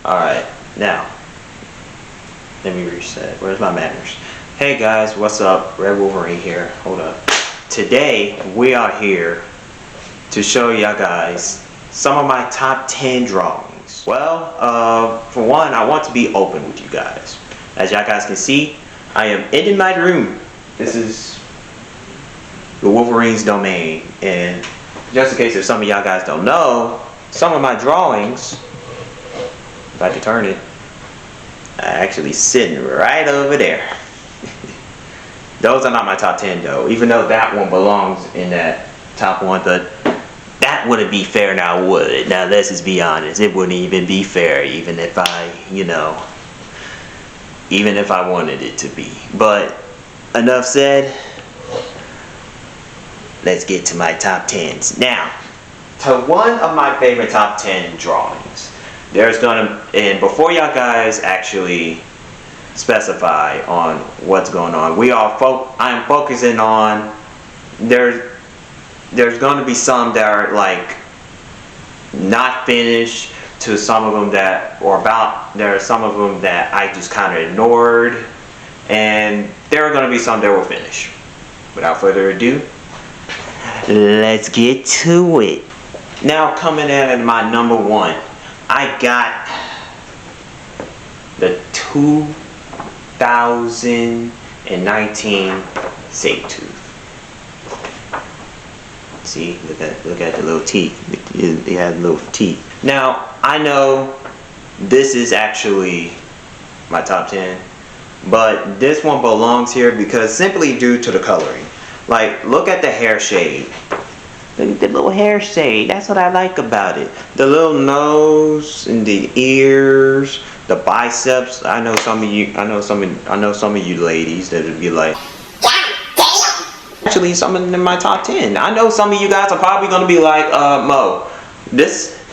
Alright, now, let me reset. Where's my manners? Hey guys, what's up? Red Wolverine here. Hold up. Today, we are here to show y'all guys some of my top 10 drawings. Well, for one, I want to be open with you guys. As y'all guys can see, I am in my room. This is the Wolverine's domain. And just in case if some of y'all guys don't know, some of my drawings, if I could turn it, are actually sitting right over there. Those are not my top 10 though, even though that one belongs in that top one, but that wouldn't be fair now, would it? Now let's just be honest, it wouldn't even be fair even if I, even if I wanted it to be. But enough said, let's get to my top 10s. Now, to one of my favorite top 10 drawings. There's gonna, and before y'all guys actually specify on what's going on, I am focusing on, there's gonna be some that are like not finished, to some of them that, there are some of them that I just kind of ignored, and there are gonna be some that will finish. Without further ado, let's get to it. Now coming in at my number one, I got the 2019 Sabretooth. See, look at the little teeth. It has little teeth. Now, I know this is actually my top 10, but this one belongs here because simply due to the coloring. Like, look at the hair shade. Look at the little hair shade. That's what I like about it. The little nose and the ears, the biceps. I know some of you ladies that would be like, actually some of them in my top 10. I know some of you guys are probably gonna be like, Mo,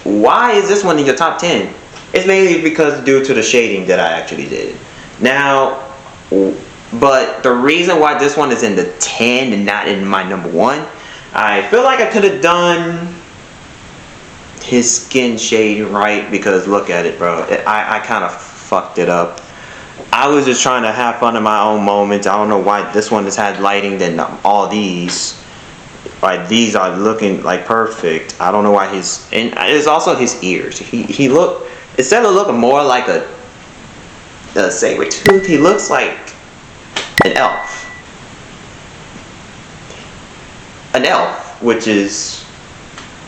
why is this one in your top 10? It's mainly because due to the shading that I actually did. Now, but the reason why this one is in the 10 and not in my number one, I feel like I could have done his skin shade right, because look at it, bro. I kind of fucked it up. I was just trying to have fun in my own moments. I don't know why this one has had lighting than all these. Like, these are looking like perfect. I don't know why and it's also his ears. He look, instead of looking more like a Sabretooth, he looks like an elf. An elf, which is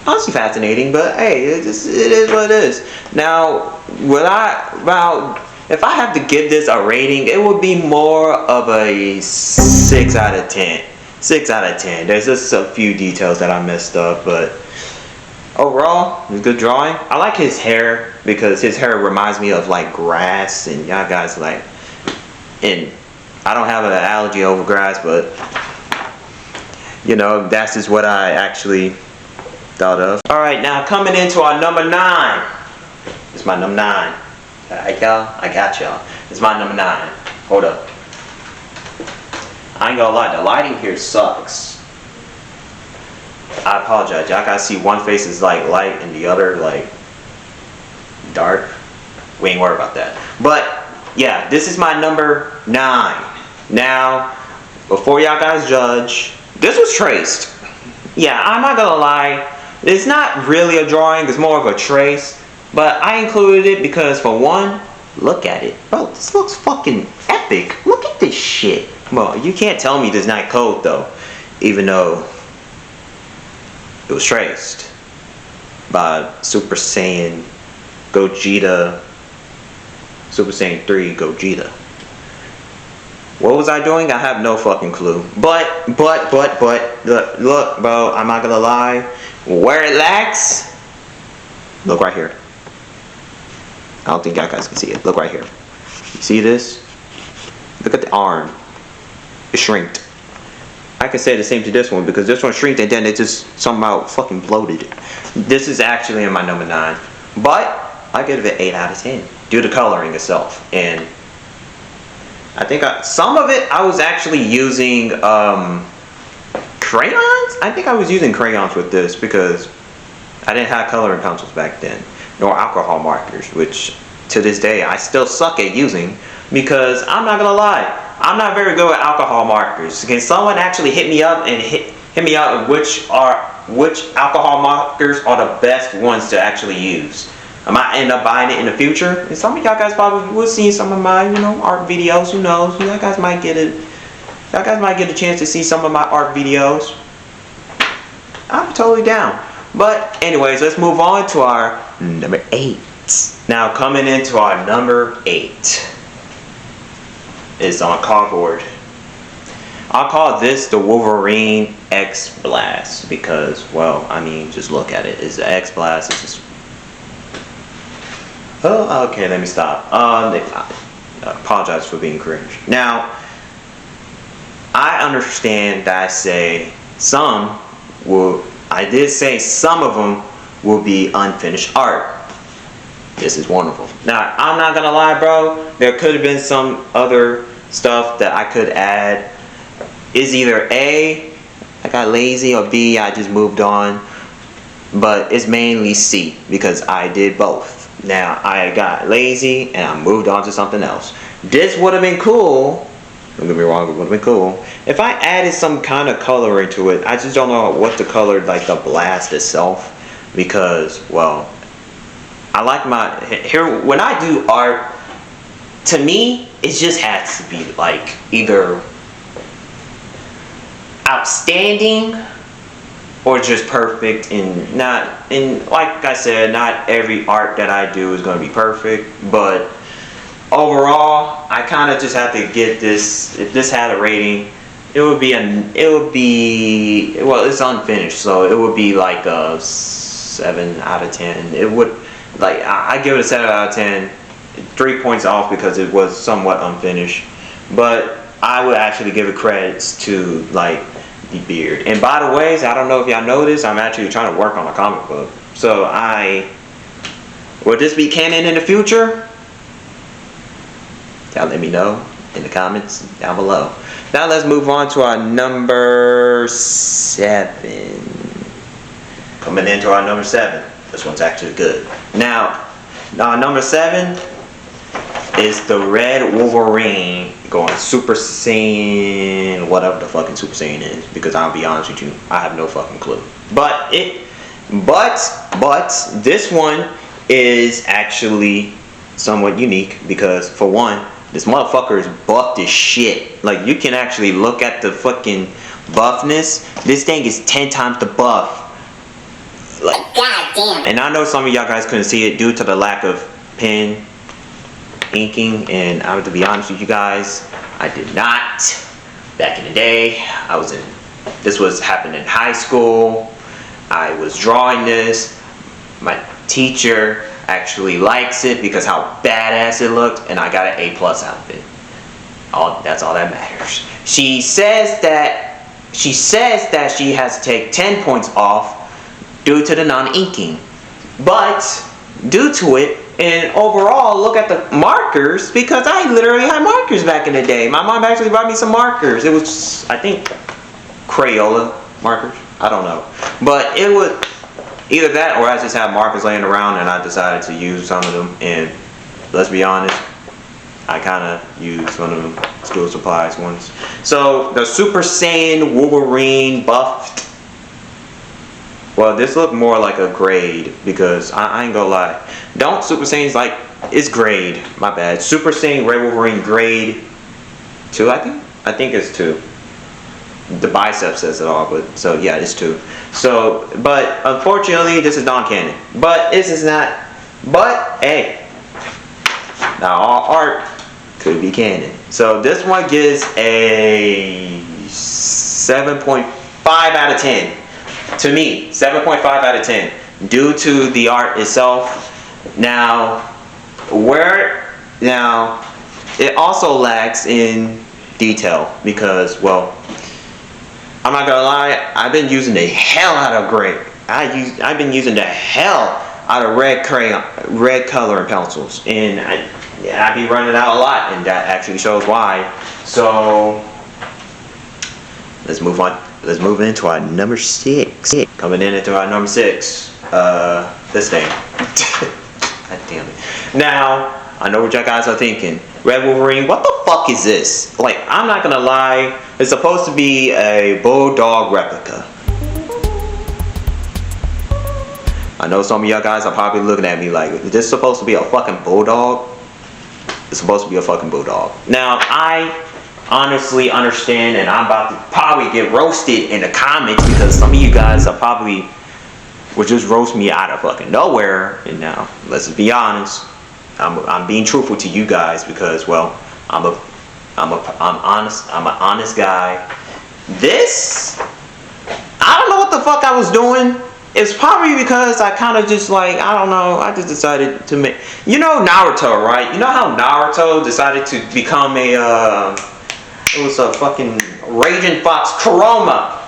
honestly fascinating, but hey, it is what it is. Now, if I have to give this a rating, it would be more of a 6 out of 10. 6 out of 10. There's just a few details that I messed up, but overall, it's a good drawing. I like his hair because his hair reminds me of like grass, and y'all guys like, and I don't have an allergy over grass, but that's just what I actually thought of. Alright, now coming into our number 9. It's my number 9. Alright, y'all? I got y'all. It's my number 9. Hold up. I ain't gonna lie, the lighting here sucks. I apologize. Y'all gotta see one face is like light and the other like dark. We ain't worried about that. But yeah, this is my number 9. Now, before y'all guys judge, this was traced. Yeah, I'm not gonna lie. It's not really a drawing, it's more of a trace. But I included it because, for one, look at it. Bro, this looks fucking epic. Look at this shit. Well, you can't tell me this is not code though, even though it was traced by Super Saiyan Gogeta, Super Saiyan 3 Gogeta. What was I doing? I have no fucking clue. But, look, bro, I'm not gonna lie. Where it lacks, look right here. I don't think y'all guys can see it. Look right here. You see this? Look at the arm. It shrinked. I can say the same to this one, because this one shrinked and then it just somehow fucking bloated. This is actually in my number 9. But I give it an 8 out of 10 due to coloring itself. And I think some of it I was actually using crayons. I think I was using crayons with this because I didn't have coloring pencils back then, nor alcohol markers, which to this day I still suck at using, because I'm not gonna lie, I'm not very good with alcohol markers. Can someone actually hit me up and hit me up which alcohol markers are the best ones to actually use? I might end up buying it in the future, and some of y'all guys probably will see some of my, art videos. Who knows? Y'all guys might get it. Y'all guys might get a chance to see some of my art videos. I'm totally down. But anyways, let's move on to our number 8. Now coming into our number 8 is on cardboard. I'll call this the Wolverine X Blast because, well, I mean, just look at it. It's the X Blast. It's just... Oh, okay, let me stop. I apologize for being cringe. Now, I understand that I say some will... I did say some of them will be unfinished art. This is wonderful. Now, I'm not gonna lie, bro. There could have been some other stuff that I could add. Is either A, I got lazy, or B, I just moved on. But it's mainly C, because I did both. Now, I got lazy and I moved on to something else. This would have been cool. Don't get me wrong, it would have been cool if I added some kind of color into it. I just don't know what to color, like the blast itself, because, well, I like my here when I do art. To me, it just has to be like either outstanding or just perfect. And like I said, not every art that I do is going to be perfect, but overall, I kind of just have to get this. If this had a rating, it would be well, it's unfinished, so it would be like a 7 out of 10. It would, like, I give it a 7 out of 10. 3 points off because it was somewhat unfinished, but I would actually give it credits to, like, the beard. And by the way, I don't know if y'all know this, I'm actually trying to work on a comic book, so will this be canon in the future? Y'all let me know in the comments down below. Now let's move on to our number 7. Coming into our number 7. This one's actually good. Now number 7 is the Red Wolverine going Super Saiyan, whatever the fucking Super Saiyan is, because I'll be honest with you, I have no fucking clue. But this one is actually somewhat unique because, for one, this motherfucker is buffed as shit. Like, you can actually look at the fucking buffness. This thing is 10 times the buff. Like, god damn. And I know some of y'all guys couldn't see it due to the lack of pen inking, and I have to be honest with you guys, I did not. Back in the day, this was happening in high school. I was drawing this. My teacher actually likes it because how badass it looked, and I got an A+ out of it. That's all that matters. She says that she has to take 10 points off due to the non-inking, but due to it, and overall, look at the markers, because I literally had markers back in the day. My mom actually bought me some markers. It was, I think, Crayola markers. I don't know, but it was either that or I just had markers laying around and I decided to use some of them. And let's be honest, I kind of used one of them school supplies ones. So the Super Saiyan Wolverine buffed. Well, this looked more like a grade, because I ain't gonna lie. Don't Super Saiyan's like, it's grade, my bad. Super Saiyan Red Wolverine grade 2, I think? I think it's 2. The bicep says it all, but so yeah, it's 2. So, but unfortunately, this is non-canon. But this is not, but hey, now all art could be canon. So this one gives a 7.5 out of 10. To me, 7.5 out of 10 due to the art itself. Now it also lacks in detail because, well, I'm not gonna lie, I've been using the hell out of gray. I've been using the hell out of red color and pencils, and I be running out a lot, and that actually shows why. So let's move on. Let's move into our number 6. Coming into our number 6. This thing. God damn it. Now, I know what you guys are thinking. Red Wolverine, what the fuck is this? Like, I'm not gonna lie, it's supposed to be a Bulldog replica. I know some of y'all guys are probably looking at me like, is this supposed to be a fucking Bulldog? It's supposed to be a fucking Bulldog. Now, I honestly understand, and I'm about to probably get roasted in the comments because some of you guys are probably would just roast me out of fucking nowhere. And now, let's be honest, I'm being truthful to you guys because, well, I'm honest. I'm an honest guy. This, I don't know what the fuck I was doing. It's probably because I kind of just like, I don't know, I just decided to make, you know Naruto, right? You know how Naruto decided to become a, it was a fucking Raging Fox Kurama,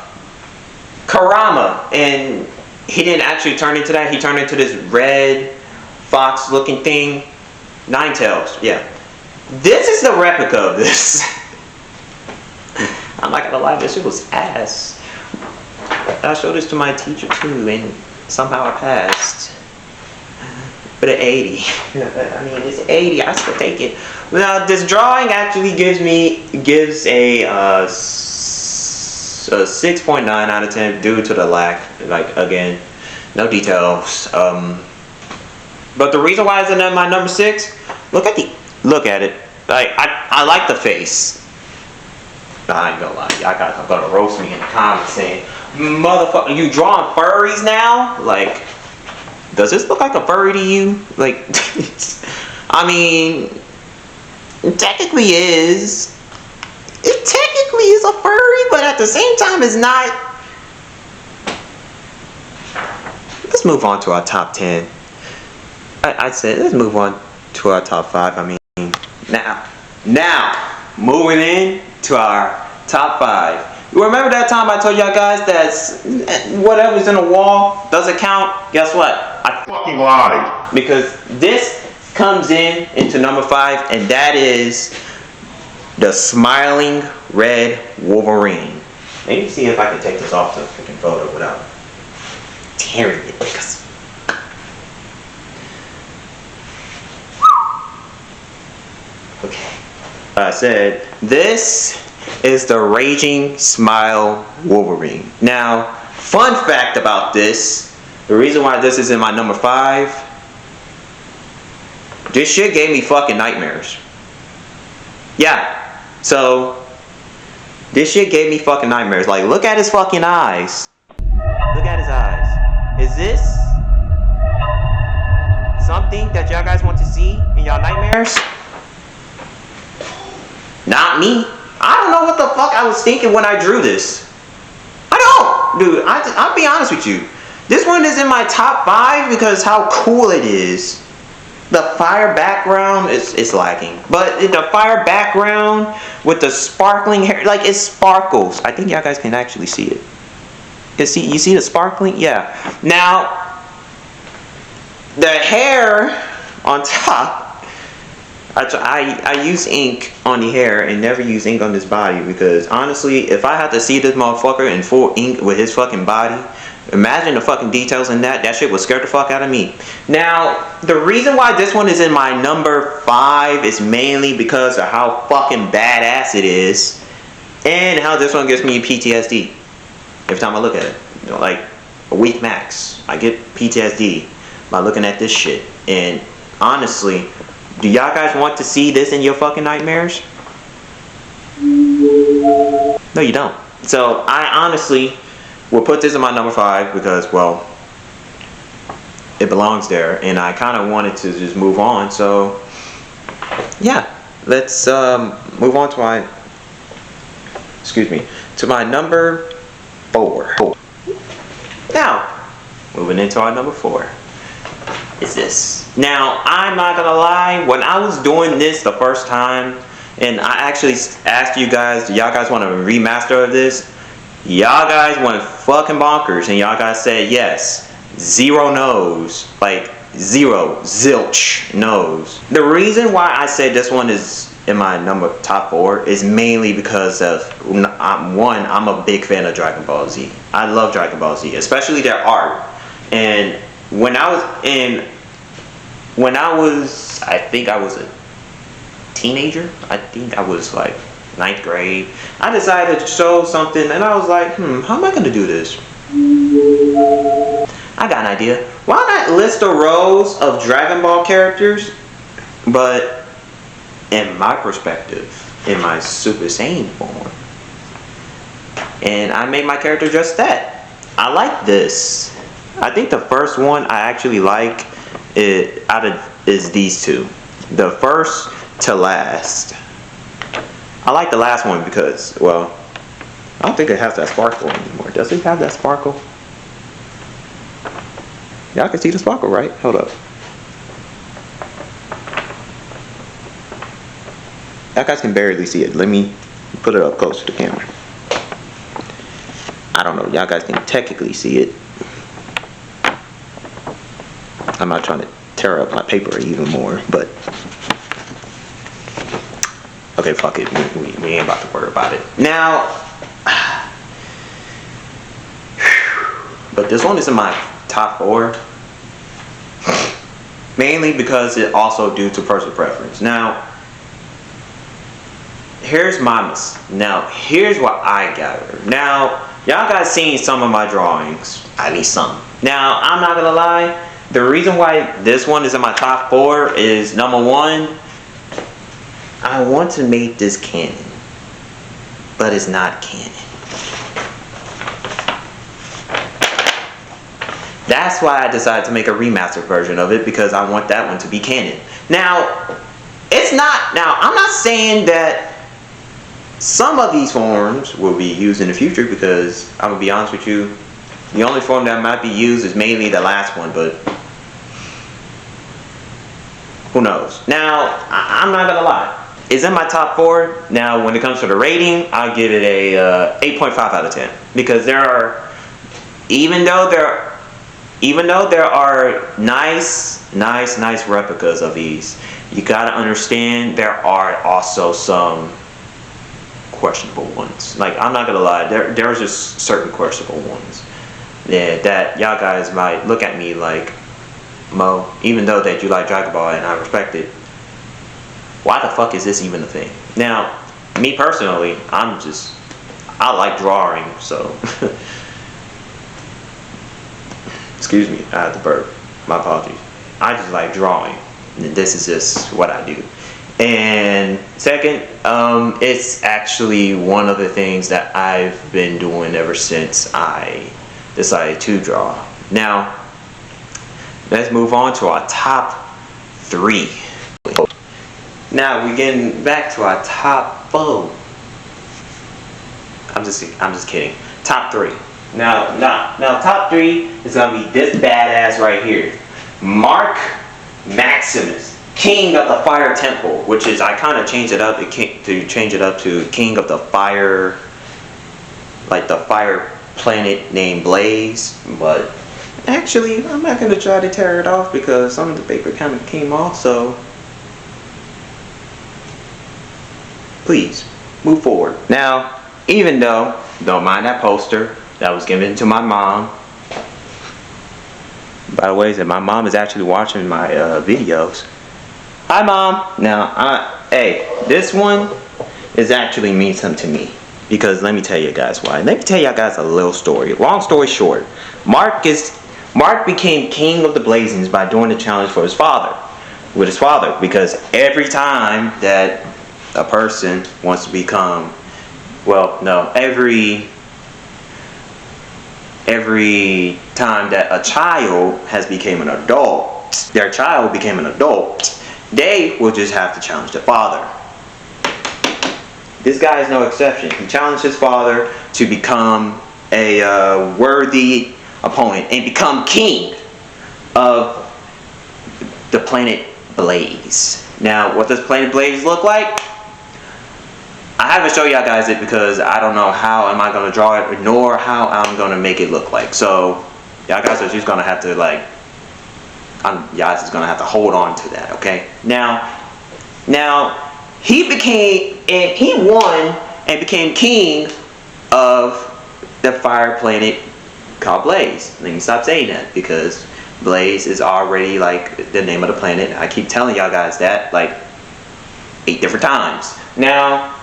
and he didn't actually turn into that, he turned into this red fox looking thing, Ninetales, yeah. This is the replica of this. I'm not gonna lie, this shit was ass. I showed this to my teacher too, and somehow I passed. But an 80. I mean, it's 80. I still take it. Now, this drawing actually gives a 6.9 out of 10 due to the lack. Like, again, no details. But the reason why it's in my number 6, look at it. Like, I like the face. I ain't gonna lie, y'all guys are gonna roast me in the comments saying, motherfucker, you drawing furries now? Like, does this look like a furry to you? Like, I mean, it technically is a furry, but at the same time it's not. Let's move on to our top 10. I'd say let's move on to our top 5. I mean, now moving in to our top 5. You remember that time I told y'all guys that whatever's in the wall doesn't count? Guess what? I fucking lied. Because this comes into number 5, and that is the Smiling Red Wolverine. Let me see if I can take this off the freaking photo without tearing it. Because okay. I said this is the Raging Smile Wolverine. Now, fun fact about this, the reason why this is in my number 5, this shit gave me fucking nightmares. Yeah, so this shit gave me fucking nightmares. Like, look at his fucking eyes. Look at his eyes. Is this something that y'all guys want to see in y'all nightmares? Not me. I don't know what the fuck I was thinking when I drew this. I don't, dude. I'll be honest with you. This one is in my top 5 because how cool it is. The fire background is lacking, but the fire background with the sparkling hair, like it sparkles. I think y'all guys can actually see it. You see the sparkling? Yeah. Now, the hair on top. I use ink on the hair and never use ink on this body because honestly, if I had to see this motherfucker in full ink with his fucking body, imagine the fucking details in that. That shit would scare the fuck out of me. Now, the reason why this one is in my number 5 is mainly because of how fucking badass it is and how this one gives me PTSD every time I look at it. You know, like a week max. I get PTSD by looking at this shit. And honestly, do y'all guys want to see this in your fucking nightmares? No, you don't. So I honestly will put this in my number 5 because, well, it belongs there, and I kind of wanted to just move on. So yeah, let's move on to my number 4. Now, moving into our number 4. Is this. Now, I'm not gonna lie, when I was doing this the first time, and I actually asked you guys, do y'all guys want a remaster of this? Y'all guys went fucking bonkers, and y'all guys said yes. 0 no's. Like, 0. Zilch no's. The reason why I say this one is in my top 4 is mainly because of, one, I'm a big fan of Dragon Ball Z. I love Dragon Ball Z, especially their art. And when I was in when I think I was a teenager. I think I was like 9th grade. I decided to show something and I was like, how am I gonna do this? I got an idea. Why not list the rows of Dragon Ball characters, but in my perspective, in my Super Saiyan form. And I made my character just that. I like this. I think the first one I actually like is these two. The first to last. I like the last one because, well, I don't think it has that sparkle anymore. Does it have that sparkle? Y'all can see the sparkle, right? Hold up. You guys can barely see it. Let me put it up close to the camera. I don't know. Y'all guys can technically see it. I'm not trying to tear up my paper even more, but okay, fuck it. We ain't about to worry about it. Now, but this one is in my top 4. Mainly because it also due to personal preference. Now, here's what I gather. Now, y'all guys seen some of my drawings, at least some. Now, I'm not gonna lie, the reason why this one is in my top 4 is, number 1, I want to make this canon, but it's not canon. That's why I decided to make a remastered version of it, because I want that one to be canon. Now, I'm not saying that some of these forms will be used in the future, because I'm gonna be honest with you, the only form that might be used is mainly the last one, but who knows? Now, I'm not gonna lie, it's in my top 4. Now, when it comes to the rating, I'll give it a 8.5 out of 10, because even though there are nice replicas of these, you gotta understand there are also some questionable ones. Like, I'm not gonna lie, there's just certain questionable ones that y'all guys might look at me like, Mo, even though that you like Dragon Ball and I respect it, why the fuck is this even a thing? Now, me personally, I like drawing, so excuse me, I had to burp. My apologies. I just like drawing. This is just what I do. And second, it's actually one of the things that I've been doing ever since I decided to draw. Now, let's move on to our top 3. Now we're getting back to our top 4. I'm just kidding. Top 3. Now, top 3 is gonna be this badass right here, Mark Maximus, King of the Fire Temple, which is, I kind of changed it up to change it up to King of the Fire, like the fire planet named Blaze. But actually, I'm not gonna try to tear it off because some of the paper kind of came off. So please move forward. Now, even though, don't mind that poster that was given to my mom. By the way, my mom is actually watching my videos. Hi, Mom. Now, hey, this one is actually means something to me, because let me tell you guys why. Let me tell you guys a little story. Long story short, Mark became King of the Blazings by doing the challenge with his father, because every time that a person wants to become, well, no, every time that a child has become an adult, they will just have to challenge the father. This guy is no exception. He challenged his father to become a worthy opponent and become king of the planet Blaze. Now, what does planet Blaze look like? I haven't shown y'all guys it because I don't know how am I going to draw it, nor how I'm going to make it look like. So y'all guys are just going to have to y'all just going to have to hold on to that, okay? Now he won and became king of the fire planet called Blaze. Let me stop saying that, because Blaze is already like the name of the planet. I keep telling y'all guys that like 8 different times. Now,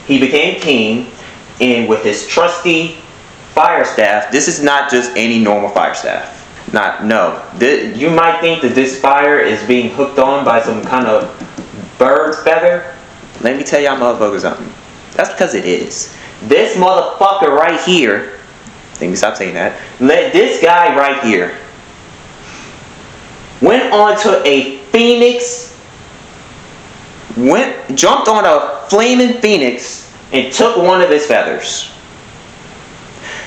he became king, and with his trusty fire staff, this is not just any normal fire staff. No. You might think that this fire is being hooked on by some kind of bird's feather. Let me tell y'all motherfuckers something. That's because it is. This motherfucker right here, let me stop saying that. This guy right here went onto a phoenix, jumped on a flaming phoenix and took one of his feathers.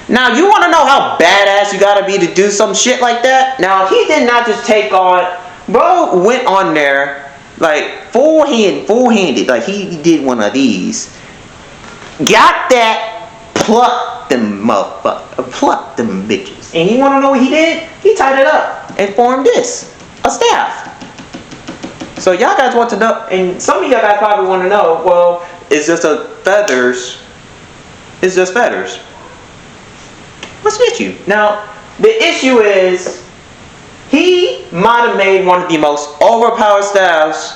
Now, you want to know how badass you gotta be to do some shit like that? Now, he did not just take on, bro went on there like full-handed, like he did one of these. Got that, plucked them bitches. And you want to know what he did? He tied it up and formed this, a staff. So y'all guys want to know, and some of y'all guys probably want to know, well, it's just feathers. It's just feathers. What's with you? Now, the issue is, he might have made one of the most overpowered staffs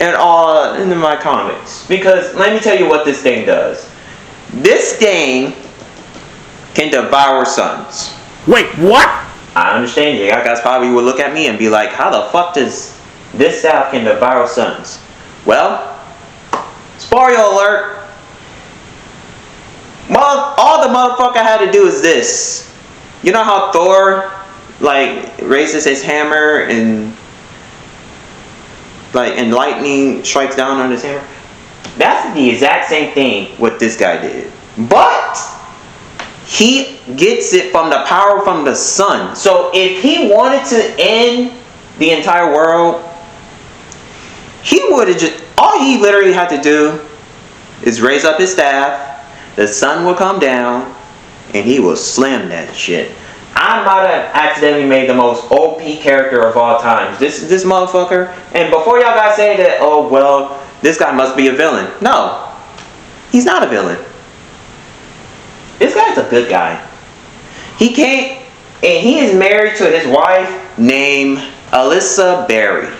in my comics. Because let me tell you what this thing does. This thing can devour suns. Wait, what? I understand you guys probably would look at me and be like, how the fuck does this staff can devour suns? Well, spoiler alert. All the motherfucker had to do is this. You know how Thor like raises his hammer and lightning strikes down on his hammer? That's the exact same thing what this guy did. But he gets it from the power from the sun. So if he wanted to end the entire world, he would have just, all he literally had to do is raise up his staff. The sun will come down, and he will slam that shit. I might have accidentally made the most OP character of all time. This motherfucker. And before y'all guys say that, oh well, this guy must be a villain. No, he's not a villain. This guy's a good guy. He came, and he is married to his wife named Alyssa Berry.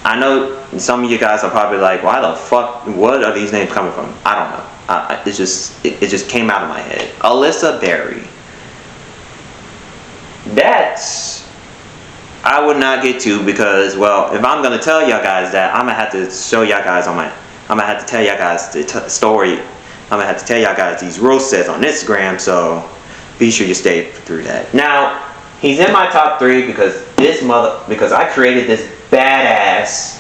I know some of you guys are probably like, why the fuck, what are these names coming from? I don't know. It just came out of my head. Alyssa Berry. That's, I would not get to, because, well, if I'm going to tell y'all guys that, I'm going to have to show y'all guys I'm going to have to tell y'all guys the story. I'm going to have to tell y'all guys these rule sets on Instagram, so be sure you stay through that. Now, he's in my top 3 because because I created this badass,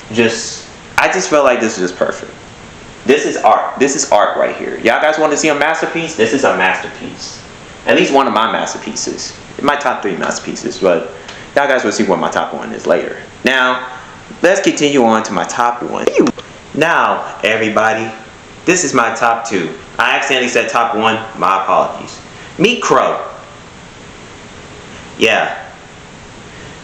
I just felt like this is just perfect. This is art. This is art right here. Y'all guys want to see a masterpiece? This is a masterpiece. At least one of my masterpieces. My top 3 masterpieces, but y'all guys will see what my top 1 is later. Now, let's continue on to my top 1. Now, everybody, this is my top 2. I accidentally said top 1. My apologies. Meet Crow. Yeah.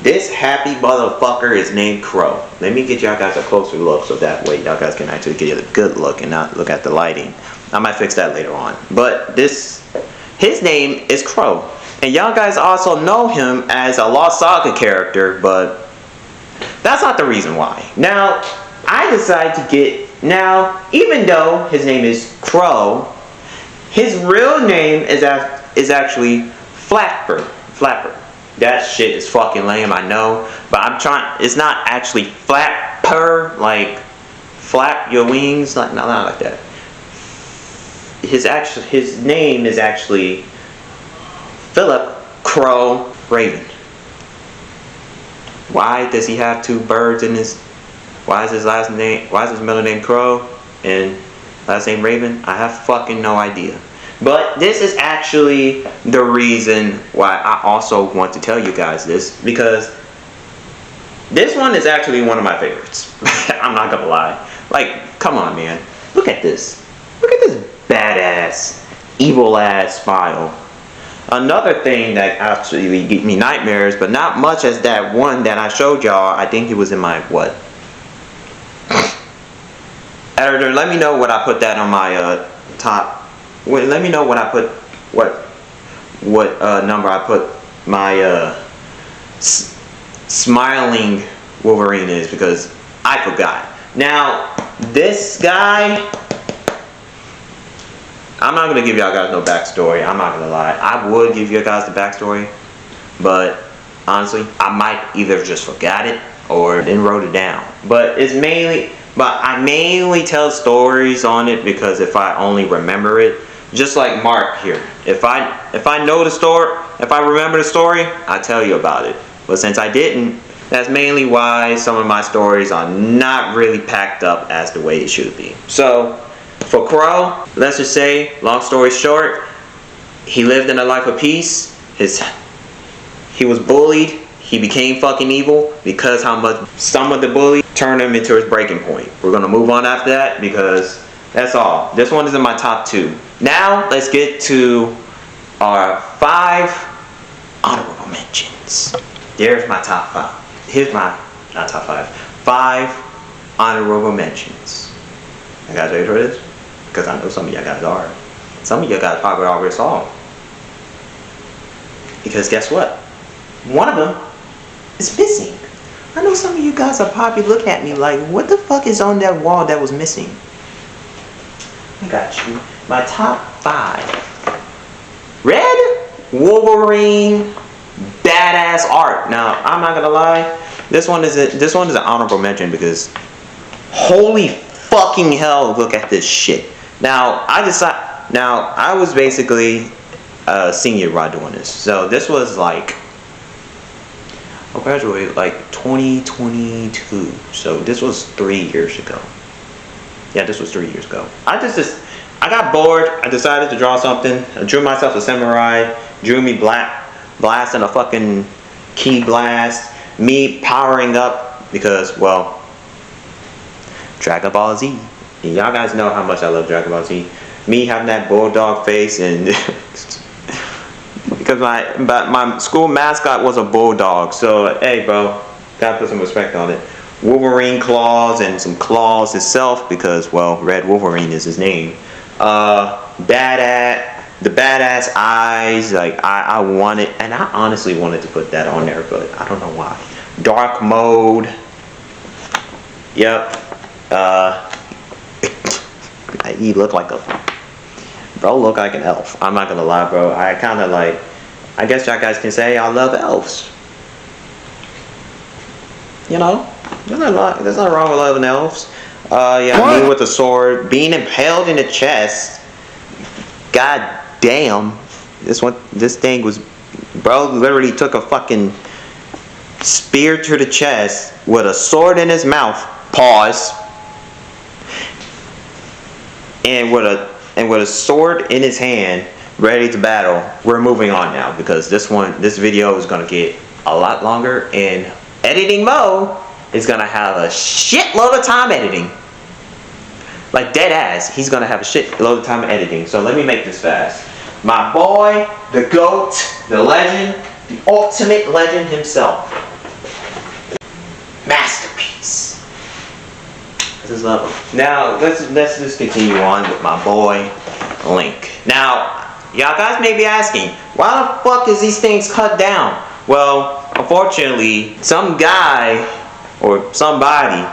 This happy motherfucker is named Crow. Let me get y'all guys a closer look so that way y'all guys can actually get a good look and not look at the lighting. I might fix that later on. But his name is Crow. And y'all guys also know him as a Lost Saga character, but that's not the reason why. Now, I decided to even though his name is Crow, his real name is actually Flapper. That shit is fucking lame, I know, but it's not actually Flapper, like flap your wings, not like that. His name is actually Philip Crow Raven. Why does he have 2 birds in his, why is his middle name Crow and last name Raven? I have fucking no idea. But this is actually the reason why I also want to tell you guys this, because this one is actually one of my favorites. I'm not gonna lie. Like, come on, man. Look at this. Look at this badass, evil ass smile. Another thing that actually gave me nightmares, but not much as that one that I showed y'all. I think it was in my what? Editor, let me know what I put that on my top. Wait, let me know what I put. What? what number I put my smiling Wolverine is, because I forgot. Now, this guy, I'm not gonna give y'all guys no backstory. I'm not gonna lie. I would give you guys the backstory, but honestly, I might either just forgot it or then wrote it down. But I mainly tell stories on it because if I only remember it, just like Mark here, if I know the story, if I remember the story, I tell you about it. But since I didn't, that's mainly why some of my stories are not really packed up as the way it should be. So, for Crow, let's just say, long story short, he lived in a life of peace. He was bullied. He became fucking evil because how much some of the bully turned him into his breaking point. We're gonna move on after that because that's all. This one is in my top 2. Now, let's get to our 5 honorable mentions. There's my top 5. Here's my, not top 5, 5 honorable mentions. You guys ready for this? Because I know some of y'all guys are. Some of y'all guys probably already saw them. Because guess what? One of them is missing. I know some of you guys are probably looking at me like, what the fuck is on that wall that was missing? I got you. My top 5. Red Wolverine badass art. Now, I'm not gonna lie. This one is an honorable mention because holy fucking hell, look at this shit. Now, I was basically a senior while doing this. So this was like, I graduated like 2022. So this was 3 years ago. Yeah, this was 3 years ago. I got bored. I decided to draw something. I drew myself a samurai. Drew me blasting a fucking key blast. Me powering up because, well, Dragon Ball Z. Y'all guys know how much I love Dragon Ball Z. Me having that bulldog face and because my school mascot was a bulldog. So hey, bro, gotta put some respect on it. Wolverine claws and some claws itself because, well, Red Wolverine is his name. The badass eyes, like I wanted, and I honestly wanted to put that on there, but I don't know why. Dark mode. Yep. He looked like looked like an elf. I'm not gonna lie, bro. I kind of like, I guess y'all guys can say I love elves. You know, there's nothing wrong with loving elves. Yeah, what? Me with a sword, being impaled in the chest. God damn, this thing was, bro, literally took a fucking spear to the chest with a sword in his mouth. Pause. And with a sword in his hand, ready to battle. We're moving on now because this video is gonna get a lot longer, and editing mode is gonna have a shitload of time editing. Like dead ass, he's gonna have a shitload of time editing. So let me make this fast. My boy, the GOAT, the legend, the ultimate legend himself. Masterpiece. This is level. Now let's just continue on with my boy Link. Now, y'all guys may be asking, why the fuck is these things cut down? Well, unfortunately, some guy or somebody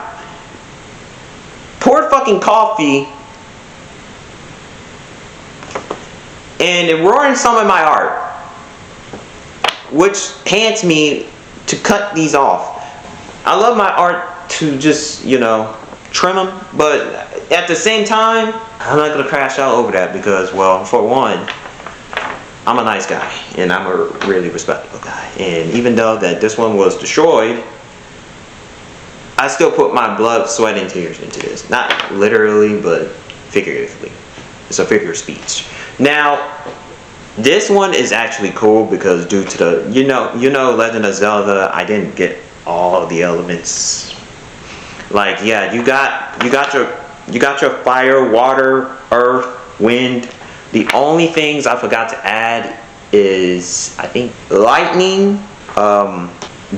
poured fucking coffee and it ruined some of my art, which hands me to cut these off. I love my art to just, you know, trim them, but at the same time, I'm not gonna crash out over that because, well, for one, I'm a nice guy and I'm a really respectable guy. And even though that this one was destroyed, I still put my blood, sweat, and tears into this. Not literally, but figuratively. It's a figure of speech. Now, this one is actually cool because due to the, you know, Legend of Zelda, I didn't get all the elements. Like, yeah, you got your fire, water, earth, wind. The only things I forgot to add is, I think, lightning,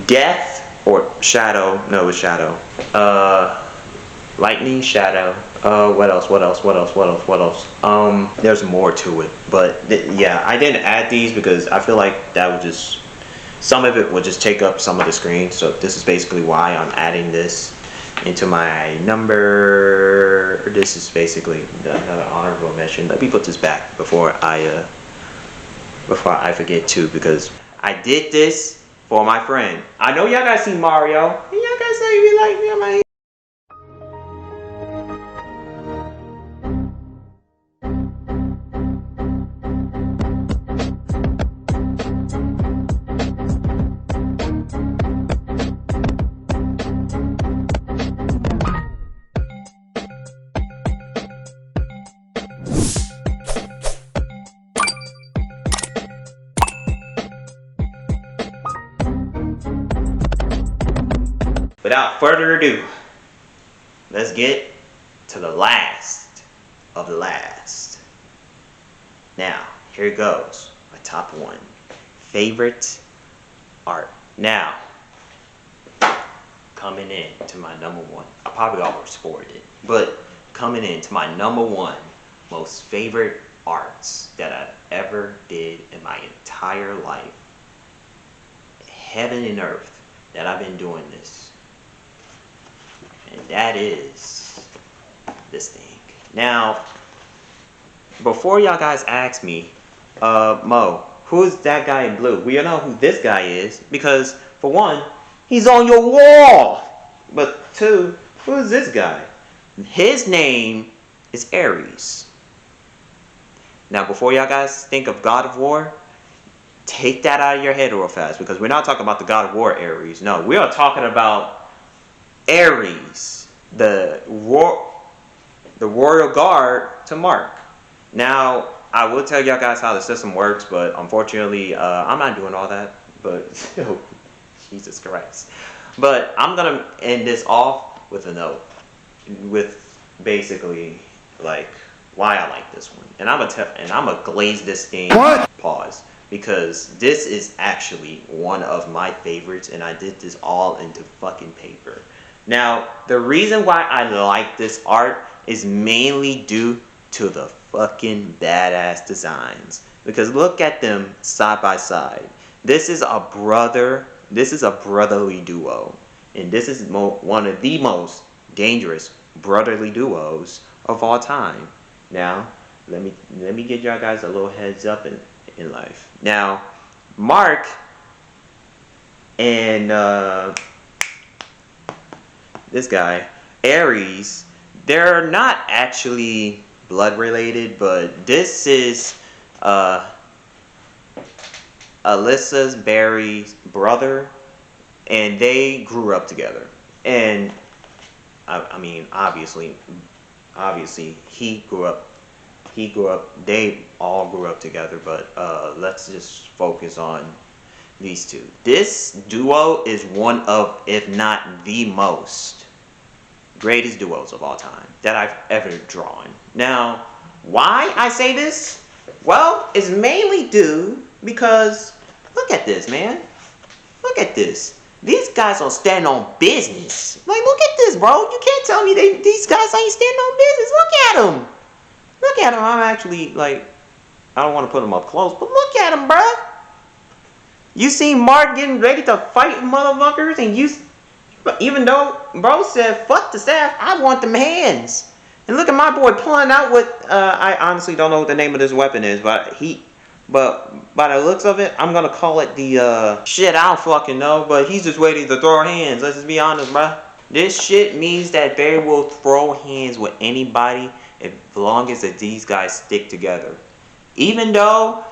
death, or shadow. No, it was shadow. Lightning, shadow. What else? There's more to it, but yeah, I didn't add these because I feel like that would just, some of it would just take up some of the screen. So this is basically why I'm adding this into my number. This is basically another honorable mention. Let me put this back before I forget too, because I did this for my friend. I know y'all guys see Mario, and y'all guys say you like me. I'm like, without further ado, let's get to the last of the last. Now, here it goes. My top one. Favorite art. Now, coming in to my number one. I probably almost scored it. But coming in to my number one most favorite arts that I ever did in my entire life. Heaven and earth that I've been doing this. And that is this thing. Now, before y'all guys ask me, Mo, who's that guy in blue? We all know who this guy is, because for one, he's on your wall. But two, who is this guy? His name is Ares. Now, before y'all guys think of God of War, take that out of your head real fast, because we're not talking about the God of War Ares. No, we are talking about Ares, the royal guard to Mark. Now, I will tell y'all guys how the system works, but unfortunately, I'm not doing all that. But Jesus Christ. But I'm gonna end this off with a note, with basically like why I like this one, and I'm gonna glaze this thing. What? Pause. Because this is actually one of my favorites, and I did this all into fucking paper. Now, the reason why I like this art is mainly due to the fucking badass designs. Because look at them side by side. This is a brotherly duo. And this is one of the most dangerous brotherly duos of all time. Now, let me give y'all guys a little heads up in life. Now, Mark and this guy, Ares, they're not actually blood related, but this is Alyssa's Barry's brother, and they grew up together. And I mean, obviously he grew up, they all grew up together, but let's just focus on these two. This duo is one of, if not the most greatest duos of all time that I've ever drawn. Now, why I say this? Well, it's mainly due because look at this, man. Look at this. These guys don't stand on business. Like, look at this, bro. You can't tell me these guys ain't standing on business. Look at them. Look at them. I'm actually, like, I don't want to put them up close, but look at them, bro. You see Mark getting ready to fight motherfuckers, and even though bro said, fuck the staff, I want them hands. And look at my boy pulling out what, I honestly don't know what the name of this weapon is, but by the looks of it, I'm gonna call it the, shit, I don't fucking know, but he's just waiting to throw hands, let's just be honest, bro. This shit means that Barry will throw hands with anybody as long as these guys stick together. Even though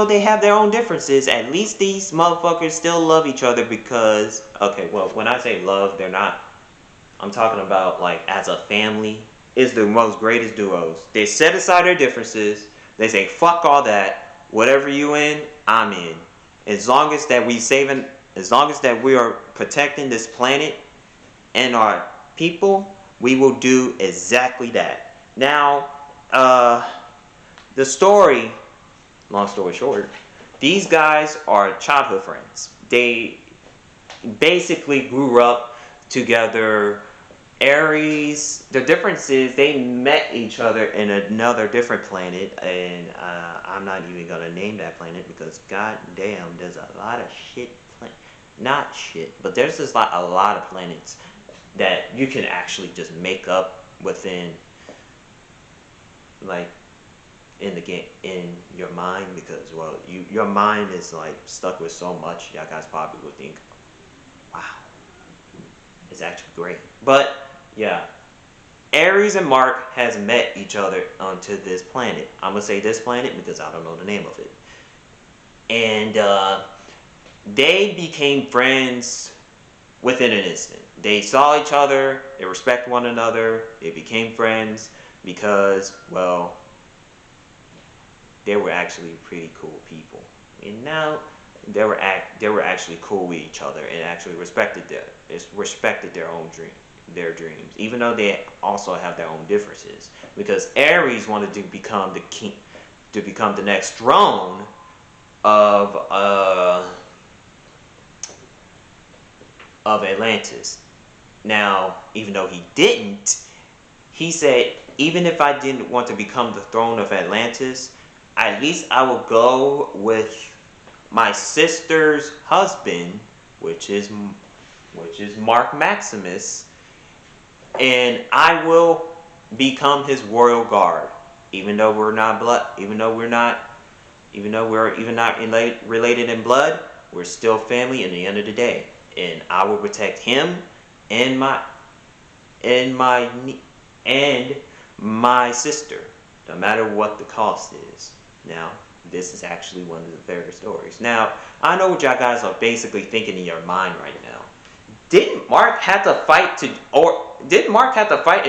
they have their own differences, at least these motherfuckers still love each other because, okay, well, when I say love, I'm talking about like as a family, is the most greatest duos. They set aside their differences. They say, fuck all that. Whatever you in, I'm in. As long as that we are protecting this planet and our people, we will do exactly that. Now, the story, long story short, these guys are childhood friends. They basically grew up together Ares, the difference is they met each other in another different planet, and I'm not even gonna name that planet because goddamn, there's a lot of shit. Not shit, but there's just like a lot of planets that you can actually just make up within, like, in the game, in your mind, because well, your mind is like stuck with so much. Y'all guys probably would think, wow, it's actually great. But yeah, Ares and Mark has met each other onto this planet. I'm gonna say this planet because I don't know the name of it. And they became friends within an instant. They saw each other, they respect one another, they became friends because, well, they were actually pretty cool people. And now they were actually cool with each other and actually respected their own their dreams, even though they also have their own differences. Because Ares wanted to become the king, to become the next throne of Atlantis. Now, even though he didn't, he said, even if I didn't want to become the throne of Atlantis, at least I will go with my sister's husband, which is Mark Maximus, and I will become his royal guard. Even though we're not related in blood, we're still family in the end of the day. And I will protect him and my sister, no matter what the cost is. Now, this is actually one of the better stories. Now, I know what y'all guys are basically thinking in your mind right now. Didn't Mark have to fight in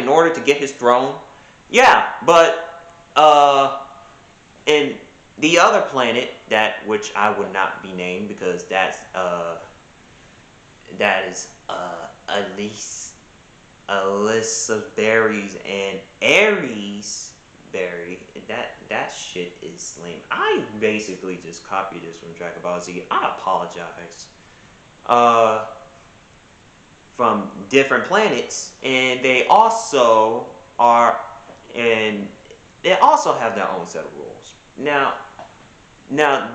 order to get his throne? Yeah, but in the other planet, that which I would not be named because that is Alyssa Berry's and Ares Berry. That shit is lame. I basically just copied this from Dragon Ball Z. I apologize. From different planets, and they also have their own set of rules. Now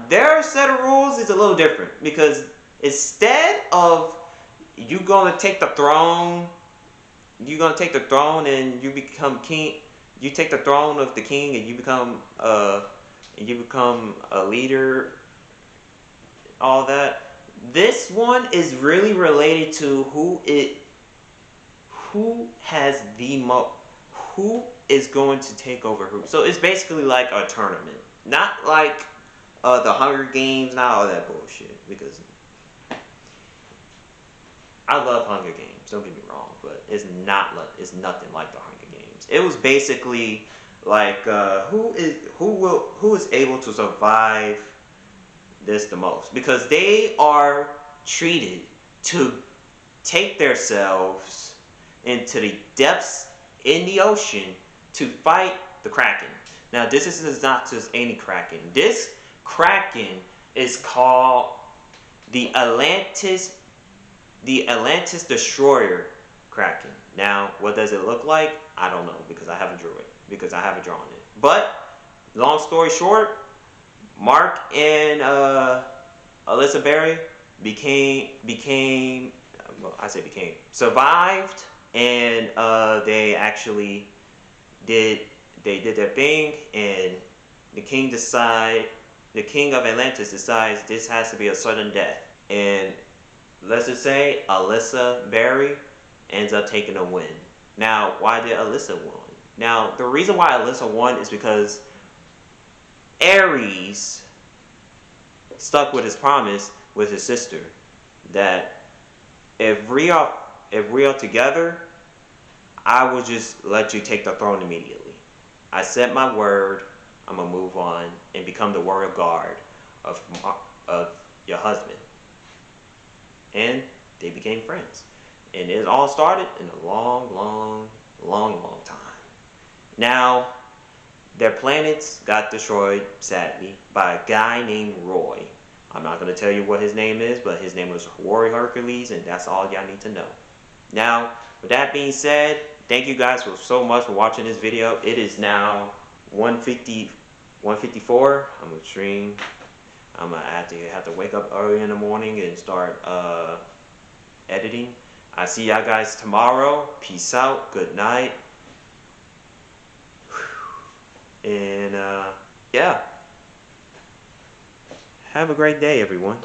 their set of rules is a little different because instead of you gonna take the throne and you become king. You take the throne of the king and you become a leader. All that. This one is really related to who is going to take over who. So it's basically like a tournament, not like the Hunger Games, not all that bullshit. Because I love Hunger Games, don't get me wrong, but it's nothing like the Hunger Games. It was basically like who is able to survive this the most, because they are treated to take themselves into the depths in the ocean to fight the Kraken. Now this is not just any Kraken. This Kraken is called the Atlantis Destroyer Kraken. Now what does it look like? I don't know because I haven't drawn it. But long story short, Mark and Alyssa Berry survived, and they actually did their thing, and the king of Atlantis decides this has to be a sudden death, and let's just say Alyssa Berry ends up taking a win. Now, why did Alyssa win? Now, the reason why Alyssa won is because Ares stuck with his promise with his sister that if we are together, I will just let you take the throne immediately. I said my word. I'm gonna move on and become the royal guard of your husband. And they became friends. And it all started in a long time. Now, their planets got destroyed, sadly, by a guy named Roy. I'm not going to tell you what his name is, but his name was Roy Hercules, and that's all y'all need to know. Now, with that being said, thank you guys so much for watching this video. It is now 154. I'm gonna stream. I'm gonna have to wake up early in the morning and start editing. I see y'all guys tomorrow. Peace out. Good night. And yeah. Have a great day, everyone.